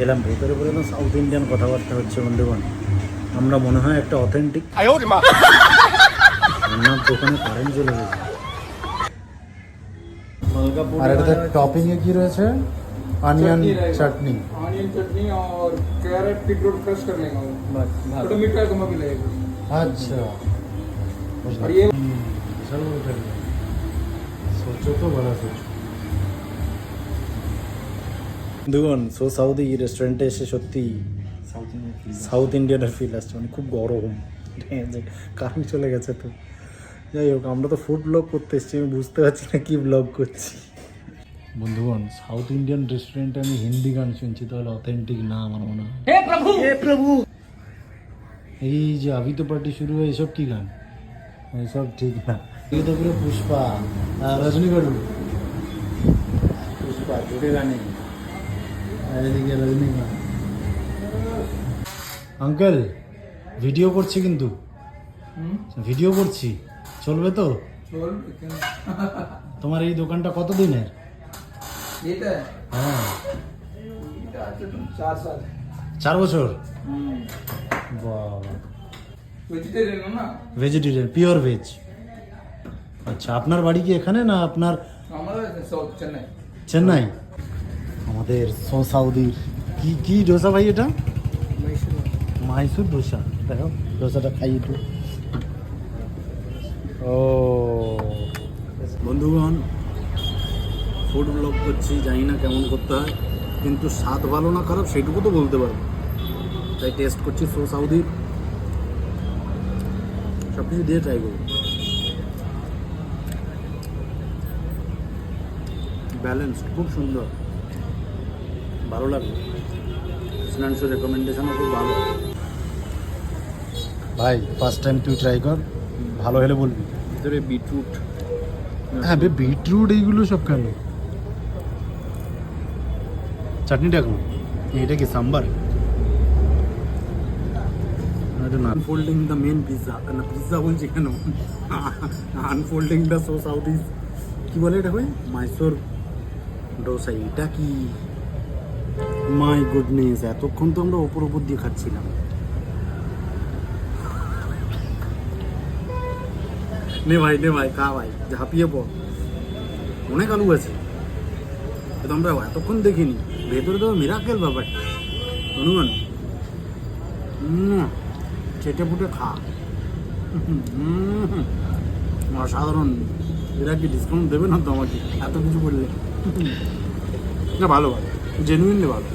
এলাম ভেতরে বলে না সাউথ ইন্ডিয়ান কথাবার্তা হচ্ছে বন্ধুগণ। আমরা মনে হয় একটা অথেন্টিক রান্নার দোকানে কারেন্ট চলে গেছে। আর এটাতে টপিং এ কি রয়েছে? অনিয়ন चटनी ऑनियन चटनी और कैरेट बीटरूट क्रश कर लेंगे थोड़ा मीठा कम भी लगेगा। अच्छा और ये चलो सोचो तो बड़ा सोचो। দেখুন সো সাউদি রেস্টুরেন্টে এসে সত্যি সাউথ ইন্ডিয়ানের ফিল আসছে, মানে খুব গরম, কারেন্ট চলে গেছে। তো যাই হোক, আমরা তো ফুড ব্লগ করতে এসেছি, আমি বুঝতে পারছি না কি ব্লগ করছি। বন্ধুগণ, সাউথ ইন্ডিয়ান রেস্টুরেন্টে আমি হিন্দি গান শুনছি, তাহলে অথেন্টিক না আমার মনে হয়। হে প্রভু, হে প্রভু। এই যে আভি তো পার্টি শুরু হয়, এসব কি গান? এসব ঠিক না। এই তো পুরো পুষ্পা, রজনীগড়, পুষ্পা জুড়ে গানে, এদিকে রজনীগড়। আঙ্কেল ভিডিও করছি, কিন্তু ভিডিও করছি, চলবে তো? তোমার এই দোকানটা কত দিনের? হ্যাঁ 4 বছর। Vegetarian, pure veg. আচ্ছা, আপনার বাড়ি কি এখানে না আপনার? চেন্নাই। আমাদের সাউদির কি কি ডোসা ভাই? এটা মাইসুর ডোসা। দেখো ডোসাটা খাই একটু। ও বন্ধুগণ, ফুড ব্লগ করছি, জানি না কেমন করতে হয়, কিন্তু স্বাদ ভালো না খারাপ সেইটুকু তো বলতে পারবো, তাই টেস্ট করছি। সো সাউদির সব কিছু দিয়ে ট্রাই করবো। ব্যালেন্স খুব সুন্দর, ভালো লাগলো। ফিনান্সিয়াল রেকমেন্ডেশনও খুব ভালো। ভাই ফার্স্ট টাইম তুই ট্রাই কর, ভালো হলে বলবি। ভিতরে বিটরুট, হ্যাঁ বিটরুট, এইগুলো সব কেন? চাটনিটা এখন এটা কি sambar? Unfolding the main pizza, না পিৎজা বলছি কেন, unfolding the so south is কি বলে এটা? ভাই মাইসোর ডোসা। এটা কি? মাই গুডনেস, এতক্ষণ তো আমরা ওপর দিয়ে খাচ্ছিলাম। নে ভাই খা ভাই, ঝাঁপিয়ে পড়। অনেক আলু আছে, এটা আমরা এতক্ষণ দেখিনি। ভেতরে তো মিরাকেল ব্যাপারটা। অনুমান চেটে ফুটে খা, অসাধারণ। এরা কি ডিসকাউন্ট দেবে না তো আমাকে এত কিছু বললে? না ভালো, জেনুইনলি ভালো।